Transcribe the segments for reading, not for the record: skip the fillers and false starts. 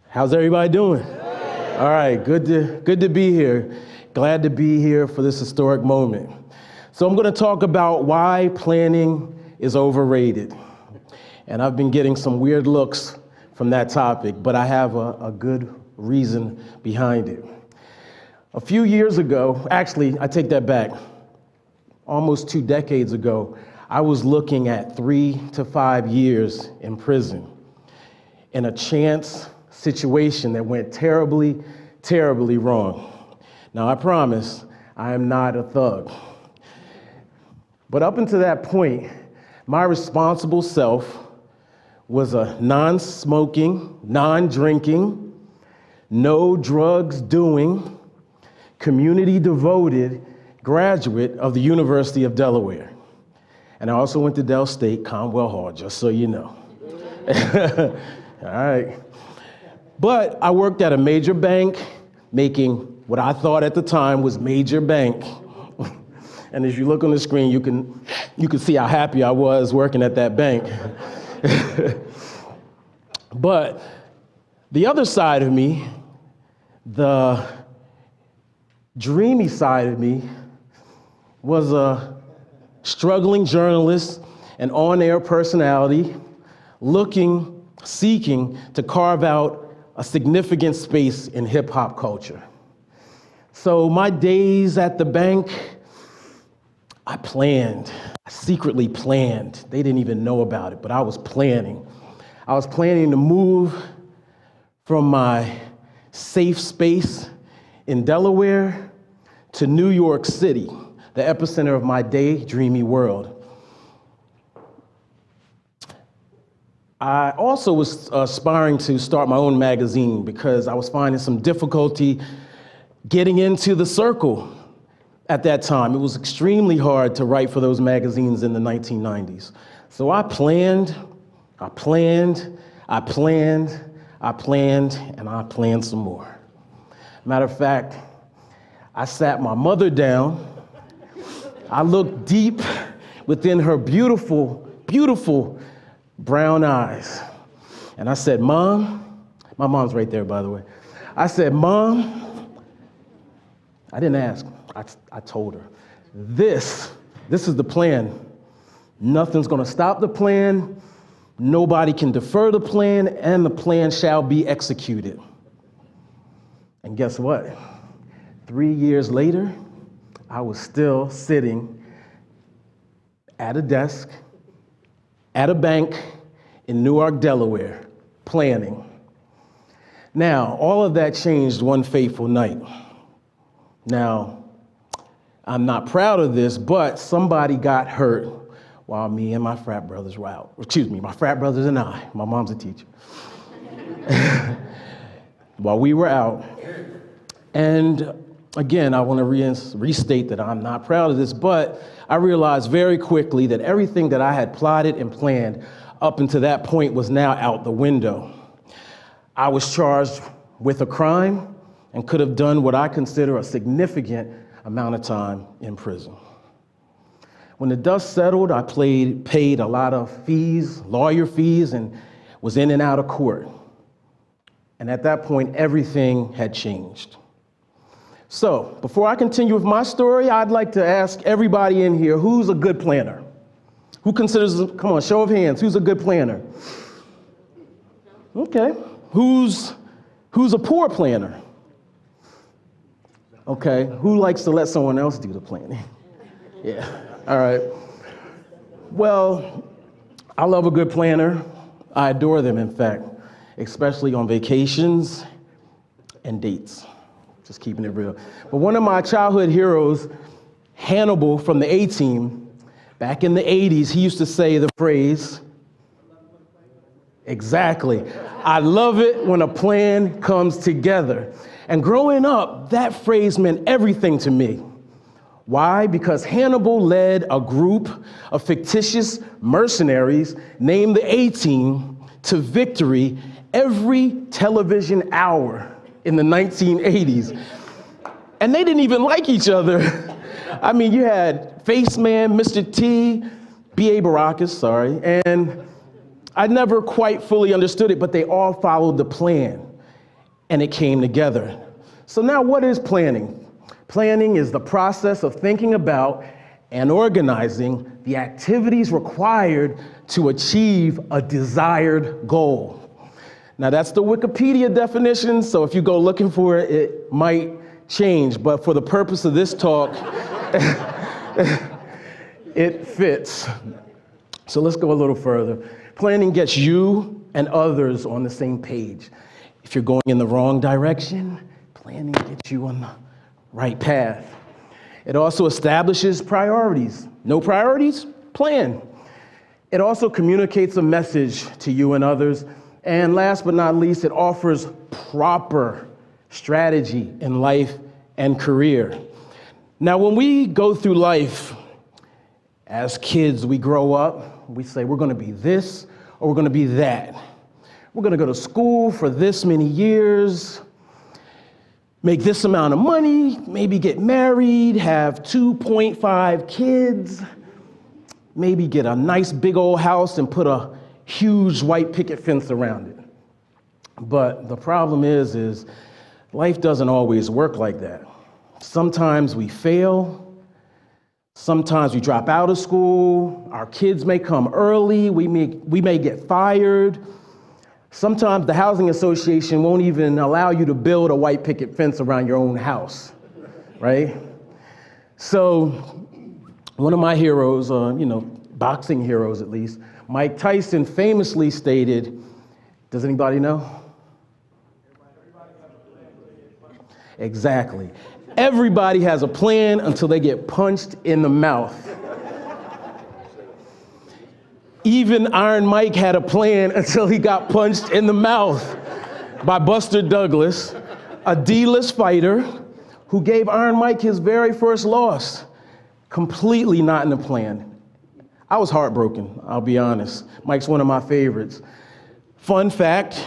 How's everybody doing? All right, good to be here. Glad to be here for this historic moment. So I'm going to talk about why planning is overrated. And I've been getting some weird looks from that topic, but I have a good reason behind it. A few years ago, actually, I take that back. Almost 2 decades ago, I was looking at 3 to 5 years in prison in a chance situation that went terribly, terribly wrong. Now, I promise I am not a thug. But up until that point, my responsible self was a non-smoking, non-drinking, no drugs doing, community-devoted graduate of the University of Delaware. And I also went to Del State, Conwell Hall, just so you know. All right. But I worked at a major bank, making what I thought at the time was major bank. And as you look on the screen, you can see how happy I was working at that bank. But the other side of me, the dreamy side of me, was a struggling journalist, an on-air personality, seeking to carve out a significant space in hip-hop culture. So my days at the bank, I secretly planned. They didn't even know about it, but I was planning. I was planning to move from my safe space in Delaware to New York City, the epicenter of my daydreamy world. I also was aspiring to start my own magazine because I was finding some difficulty getting into the circle at that time. It was extremely hard to write for those magazines in the 1990s. So I planned, and I planned some more. Matter of fact, I sat my mother down. I looked deep within her beautiful, beautiful brown eyes. And I said, Mom, my mom's right there, by the way. I said, Mom, I didn't ask, I told her, this is the plan. Nothing's gonna stop the plan. Nobody can defer the plan, and the plan shall be executed. And guess what? 3 years later, I was still sitting at a desk, at a bank in Newark, Delaware, planning. Now, all of that changed one fateful night. Now, I'm not proud of this, but somebody got hurt while me and my frat brothers were out. My frat brothers and I, my mom's a teacher, while we were out. And again, I want to restate that I'm not proud of this, but I realized very quickly that everything that I had plotted and planned up until that point was now out the window. I was charged with a crime and could have done what I consider a significant amount of time in prison. When the dust settled, I paid a lot of fees, lawyer fees, and was in and out of court. And at that point, everything had changed. So, before I continue with my story, I'd like to ask everybody in here, who's a good planner? Who considers, come on, show of hands, who's a good planner? Okay. Who's a poor planner? Okay. Who likes to let someone else do the planning? Yeah. All right. Well, I love a good planner. I adore them, in fact, especially on vacations and dates. Just keeping it real. But one of my childhood heroes, Hannibal from the A-Team, back in the 80s, he used to say the phrase, exactly, I love it when a plan comes together. And growing up, that phrase meant everything to me. Why? Because Hannibal led a group of fictitious mercenaries named the A-Team to victory every television hour in the 1980s. And they didn't even like each other. I mean, you had Face Man, Mr. T, B.A. Baracus, and I never quite fully understood it, but they all followed the plan. and it came together. So now what is planning? Planning is the process of thinking about and organizing the activities required to achieve a desired goal. Now that's the Wikipedia definition, so if you go looking for it, it might change, but for the purpose of this talk, it fits. So let's go a little further. Planning gets you and others on the same page. If you're going in the wrong direction, planning gets you on the right path. It also establishes priorities. No priorities? Plan. It also communicates a message to you and others. And last but not least, it offers proper strategy in life and career. Now, when we go through life as kids, we grow up, we say we're going to be this or we're going to be that. We're going to go to school for this many years, make this amount of money, maybe get married, have 2.5 kids, maybe get a nice big old house and put a huge white picket fence around it. But the problem is life doesn't always work like that. Sometimes we fail. Sometimes we drop out of school. Our kids may come early. We may get fired. Sometimes the housing association won't even allow you to build a white picket fence around your own house, right? So one of my heroes, boxing heroes at least, Mike Tyson famously stated, does anybody know? Exactly. Everybody has a plan until they get punched in the mouth. Even Iron Mike had a plan until he got punched in the mouth by Buster Douglas, a D-list fighter who gave Iron Mike his very first loss, completely not in the plan. I was heartbroken, I'll be honest. Mike's one of my favorites. Fun fact,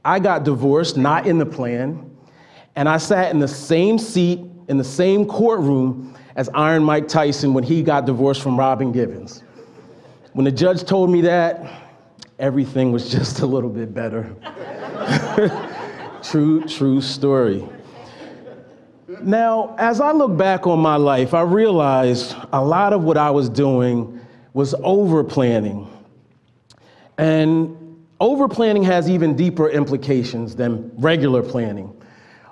I got divorced, not in the plan, and I sat in the same seat, in the same courtroom as Iron Mike Tyson when he got divorced from Robin Givens. When the judge told me that, everything was just a little bit better. True story. Now, as I look back on my life, I realized a lot of what I was doing was over-planning. And over-planning has even deeper implications than regular planning.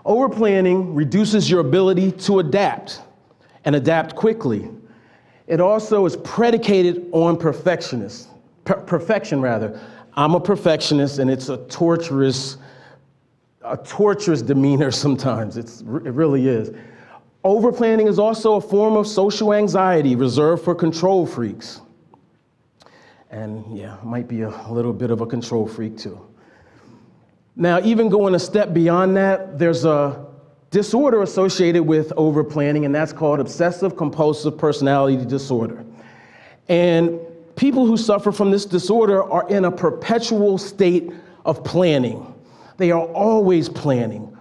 Over-planning reduces your ability to adapt, and adapt quickly. It also is predicated on perfection. I'm a perfectionist, and it's a torturous demeanor sometimes. It really is. Over-planning is also a form of social anxiety reserved for control freaks. And yeah, I might be a little bit of a control freak too. Now, even going a step beyond that, there's a disorder associated with over-planning, and that's called Obsessive Compulsive Personality Disorder. And people who suffer from this disorder are in a perpetual state of planning. They are always planning,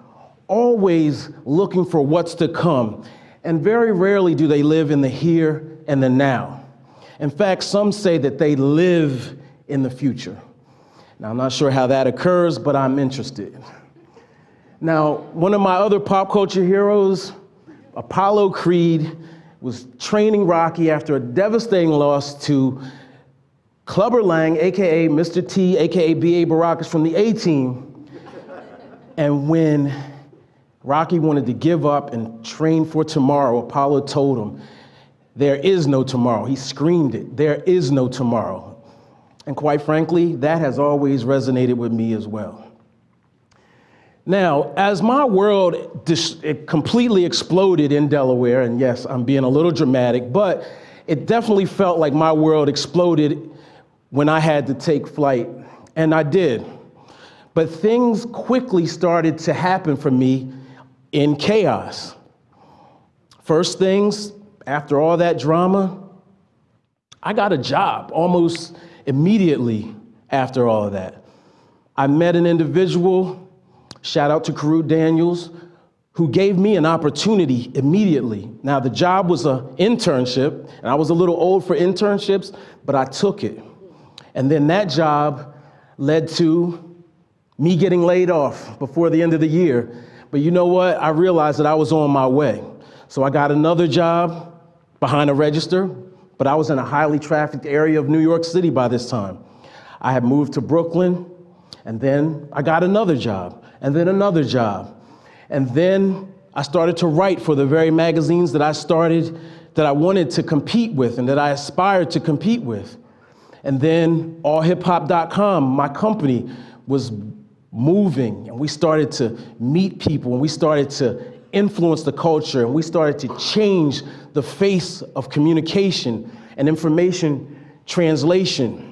always looking for what's to come, and very rarely do they live in the here and the now. In fact, some say that they live in the future. Now, I'm not sure how that occurs, but I'm interested. Now, one of my other pop culture heroes, Apollo Creed, was training Rocky after a devastating loss to Clubber Lang, AKA Mr. T, AKA B.A. Baracus from the A-Team. And when Rocky wanted to give up and train for tomorrow, Apollo told him, there is no tomorrow. He screamed it, there is no tomorrow. And quite frankly, that has always resonated with me as well. Now, as my world it completely exploded in Delaware, and yes, I'm being a little dramatic, but it definitely felt like my world exploded when I had to take flight, and I did. But things quickly started to happen for me in chaos. First things, after all that drama, I got a job almost immediately after all of that. I met an individual, shout out to Carew Daniels, who gave me an opportunity immediately. Now, the job was an internship, and I was a little old for internships, but I took it. And then that job led to me getting laid off before the end of the year. But you know what? I realized that I was on my way. So I got another job behind a register, but I was in a highly trafficked area of New York City by this time. I had moved to Brooklyn, and then I got another job, and then another job. And then I started to write for the very magazines that I wanted to compete with and that I aspired to compete with. And then allhiphop.com, my company, was moving, and we started to meet people, and we started to influence the culture, and we started to change the face of communication and information translation.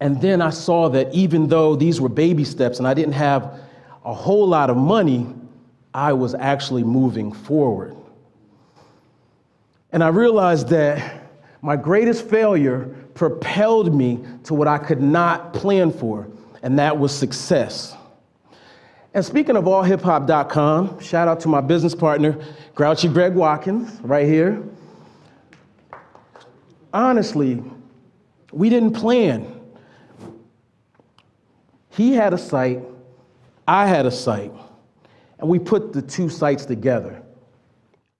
And then I saw that even though these were baby steps and I didn't have a whole lot of money, I was actually moving forward. And I realized that my greatest failure propelled me to what I could not plan for, and that was success. And speaking of allhiphop.com, shout out to my business partner, Grouchy Greg Watkins, right here. Honestly, we didn't plan. He had a site, I had a site, and we put the two sites together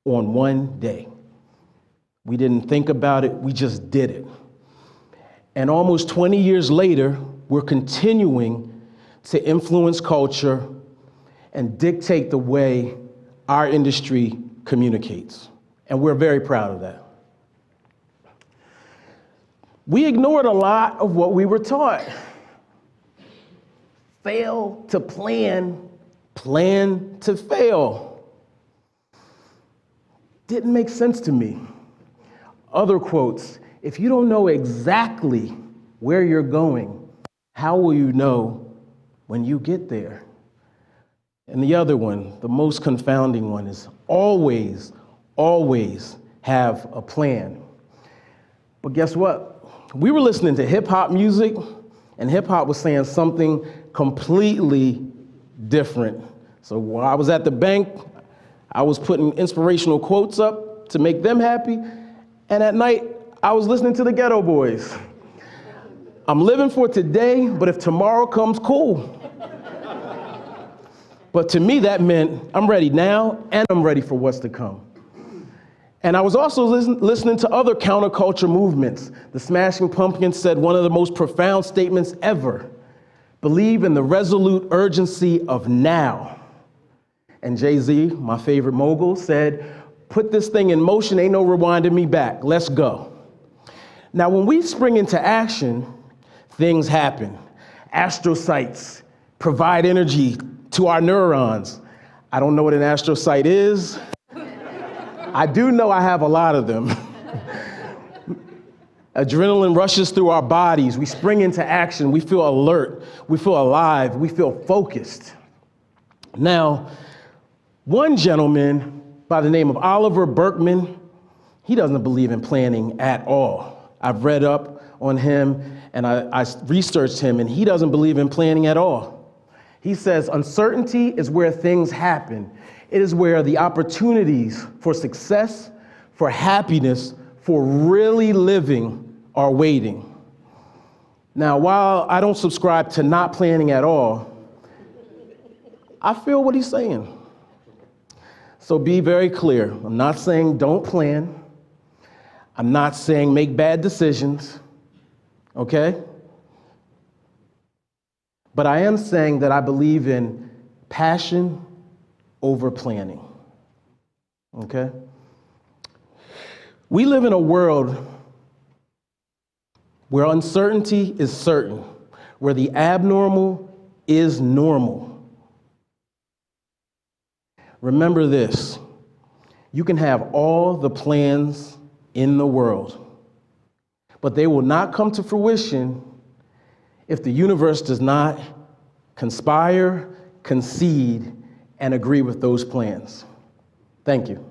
on one day. We didn't think about it, we just did it. And almost 20 years later, we're continuing to influence culture and dictate the way our industry communicates. And we're very proud of that. We ignored a lot of what we were taught. Fail to plan, plan to fail. Didn't make sense to me. Other quotes, if you don't know exactly where you're going, how will you know when you get there? And the other one, the most confounding one, is always, always have a plan. But guess what? We were listening to hip hop music, and hip hop was saying something completely different. So while I was at the bank, I was putting inspirational quotes up to make them happy, and at night, I was listening to the Ghetto Boys. I'm living for today, but if tomorrow comes, cool. But to me, that meant I'm ready now, and I'm ready for what's to come. And I was also listening to other counterculture movements. The Smashing Pumpkins said one of the most profound statements ever: believe in the resolute urgency of now. And Jay-Z, my favorite mogul, said, put this thing in motion, ain't no rewinding me back, let's go. Now, when we spring into action, things happen. Astrocytes provide energy to our neurons. I don't know what an astrocyte is. I do know I have a lot of them. Adrenaline rushes through our bodies. We spring into action. We feel alert. We feel alive. We feel focused. Now, one gentleman by the name of Oliver Burkeman, he doesn't believe in planning at all. I've read up on him and I researched him, and he doesn't believe in planning at all. He says uncertainty is where things happen. It is where the opportunities for success, for happiness, for really living are waiting. Now, while I don't subscribe to not planning at all, I feel what he's saying. So be very clear. I'm not saying don't plan. I'm not saying make bad decisions, okay? But I am saying that I believe in passion over planning, okay? We live in a world where uncertainty is certain, where the abnormal is normal. Remember this, you can have all the plans in the world, but they will not come to fruition if the universe does not conspire, concede, and agree with those plans. Thank you.